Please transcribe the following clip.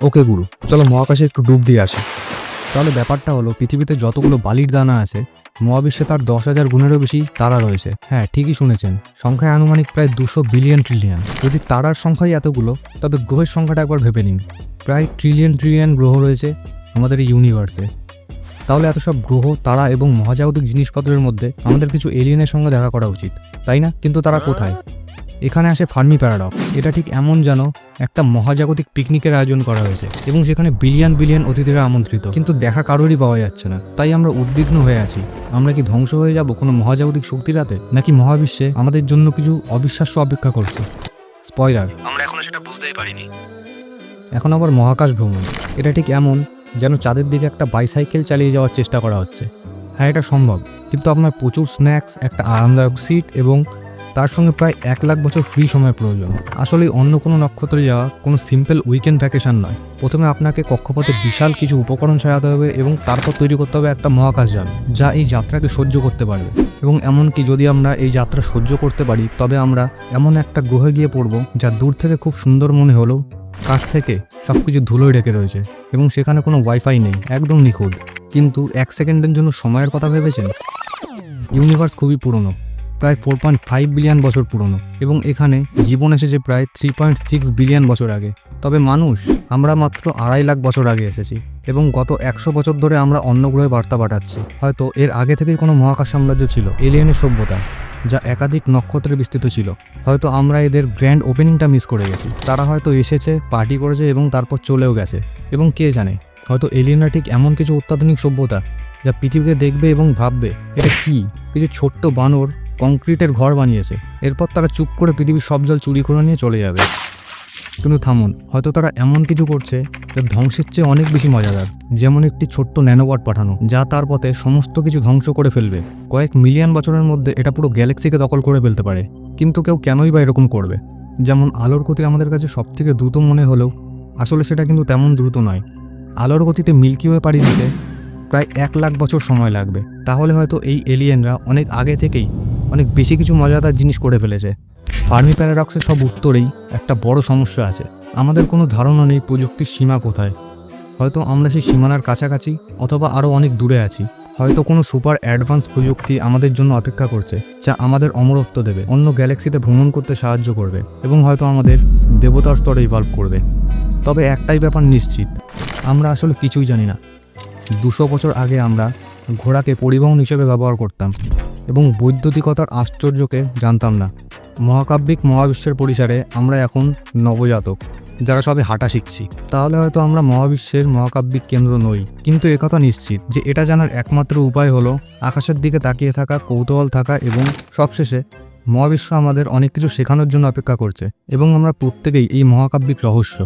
ওকে গুরু, চলো মহাকাশে একটু ডুব দিয়ে আসি। তাহলে ব্যাপারটা হলো, পৃথিবীতে যতগুলো বালির দানা আছে, মহাবিশ্বে তার 10,000 গুণেরও বেশি তারা রয়েছে। হ্যাঁ, ঠিকই শুনেছেন, সংখ্যায় আনুমানিক প্রায় 200 বিলিয়ন ট্রিলিয়ন। যদি তারার সংখ্যাই এতগুলো, তবে গ্রহের সংখ্যাটা একবার ভেবে নিন। প্রায় ট্রিলিয়ন ট্রিলিয়ন গ্রহ রয়েছে আমাদের এই ইউনিভার্সে। তাহলে এত সব গ্রহ, তারা এবং মহাজাগতিক জিনিসপত্রের মধ্যে আমাদের কিছু এলিয়েনের সঙ্গে দেখা করা উচিত, তাই না? কিন্তু তারা কোথায়? এখানে আসে ফার্মি প্যারাডক্স। এটা ঠিক এমন যেন একটা মহাজাগতিক পিকনিকের আয়োজন করা হয়েছে এবং সেখানে বিলিয়ন বিলিয়ন অতিথিরা আমন্ত্রিত, কিন্তু দেখা কারোরই পাওয়া যাচ্ছে না। তাই আমরা উদ্বিগ্ন হয়ে আছি। আমরা কি ধ্বংস হয়ে যাব কোনো মহাজাগতিক শক্তির হাতে, নাকি মহাবিশ্বে আমাদের জন্য কিছু অবিশ্বাস্য অপেক্ষা করছে? স্পয়লার, আমরা এখনো সেটা বুঝতেই পারিনি। এখন আবার মহাকাশ ভ্রমণ, এটা ঠিক এমন যেন চাঁদের দিকে একটা বাইসাইকেল চালিয়ে যাওয়ার চেষ্টা করা হচ্ছে। হ্যাঁ, এটা সম্ভব, কিন্তু আপনার প্রচুর স্ন্যাক্স, একটা আরামদায়ক সিট এবং তার সঙ্গে প্রায় 1 লাখ বছর ফ্রি সময় প্রয়োজন। আসলে অন্য কোনো নক্ষত্রে যাওয়া কোনো সিম্পল উইকেন্ড ভ্যাকেশন নয়। প্রথমে আপনাকে কক্ষপথে বিশাল কিছু উপকরণ সাজাতে হবে এবং তারপর তৈরি করতে হবে একটা মহাকাশযান যা এই যাত্রাকে সহ্য করতে পারবে। এবং এমনকি যদি আমরা এই যাত্রা সহ্য করতে পারি, তবে আমরা এমন একটা গ্রহে গিয়ে পড়ব যা দূর থেকে খুব সুন্দর মনে হলেও কাছ থেকে সব কিছু ধুলোয় ঢেকে রয়েছে এবং সেখানে কোনো ওয়াইফাই নেই, একদম নিখুঁত। কিন্তু 1 সেকেন্ডের জন্য সময়ের কথা ভেবেছেন? ইউনিভার্স খুবই পুরনো, প্রায় 4.5 বিলিয়ন বছর পুরনো, এবং এখানে জীবন এসেছে প্রায় 3.6 বিলিয়ন বছর আগে। তবে মানুষ, আমরা মাত্র 2.5 লাখ বছর আগে এসেছি এবং গত 100 বছর ধরে আমরা অন্য গ্রহে বার্তা পাঠাচ্ছি। হয়তো এর আগে থেকেই কোনো মহাকাশ সাম্রাজ্য ছিল, এলিয়েনের সভ্যতা, যা একাধিক নক্ষত্রে বিস্তৃত ছিল। হয়তো আমরা এদের গ্র্যান্ড ওপেনিংটা মিস করে গেছি। তারা হয়তো এসেছে, পার্টি করেছে এবং তারপর চলেও গেছে। এবং কে জানে, হয়তো এলিয়েনরা ঠিক এমন কিছু অত্যাধুনিক সভ্যতা যা পৃথিবীকে দেখবে এবং ভাববে এটা কি, কিছু ছোট্ট বানর কংক্রিটের ঘর বানিয়েছে। এরপর তারা চুপ করে পৃথিবীর সব জল চুরি করে নিয়ে চলে যাবে। কিন্তু থামুন, হয়তো তারা এমন কিছু করছে যা ধ্বংসের চেয়ে অনেক বেশি মজাদার। যেমন একটি ছোট্ট ন্যানোবট পাঠানো যা তার পথে সমস্ত কিছু ধ্বংস করে ফেলবে। কয়েক মিলিয়ন বছরের মধ্যে এটা পুরো গ্যালাক্সিকে দখল করে ফেলতে পারে। কিন্তু কেউ কেনই বা এরকম করবে? যেমন আলোর গতি আমাদের কাছে সব থেকে দ্রুত মনে হলেও আসলে সেটা কিন্তু তেমন দ্রুত নয়। আলোর গতিতে মিল্কি ওয়ে পাড়ি দিতে প্রায় 1 লাখ বছর সময় লাগবে। তাহলে হয়তো এই এলিয়েনরা অনেক আগে থেকেই অনেক বেশি কিছু মজাদার জিনিস করে ফেলেছে। ফার্মি প্যারাডক্সের সব উত্তরেই একটা বড় সমস্যা আছে। আমাদের কোনো ধারণা নেই প্রযুক্তির সীমা কোথায়। হয়তো আমরা সেই সীমানার কাছাকাছি অথবা আরও অনেক দূরে আছি। হয়তো কোনো সুপার অ্যাডভান্স প্রযুক্তি আমাদের জন্য অপেক্ষা করছে, যা আমাদের অমরত্ব দেবে, অন্য গ্যালাক্সিতে ভ্রমণ করতে সাহায্য করবে এবং হয়তো আমাদের দেবতার স্তরে ইভলভ করবে। তবে একটাই ব্যাপার নিশ্চিত, আমরা আসলে কিছুই জানি না। 200 বছর আগে আমরা ঘোড়াকে পরিবহন হিসেবে ব্যবহার করতাম এবং বৈদ্যুতিকতার আশ্চর্যকে জানতাম না। মহাকাব্যিক মহাবিশ্বের পরিসরে আমরা এখন নবজাতক যারা সবে হাঁটা শিখছি। তাহলে হয়তো আমরা মহাবিশ্বের মহাকাব্যিক কেন্দ্র নই, কিন্তু একথা নিশ্চিত যে এটা জানার একমাত্র উপায় হলো আকাশের দিকে তাকিয়ে থাকা, কৌতূহল থাকা এবং সবশেষে মহাবিশ্ব আমাদের অনেক কিছু শেখানোর জন্য অপেক্ষা করছে এবং আমরা প্রত্যেকেই এই মহাকাব্যিক রহস্য।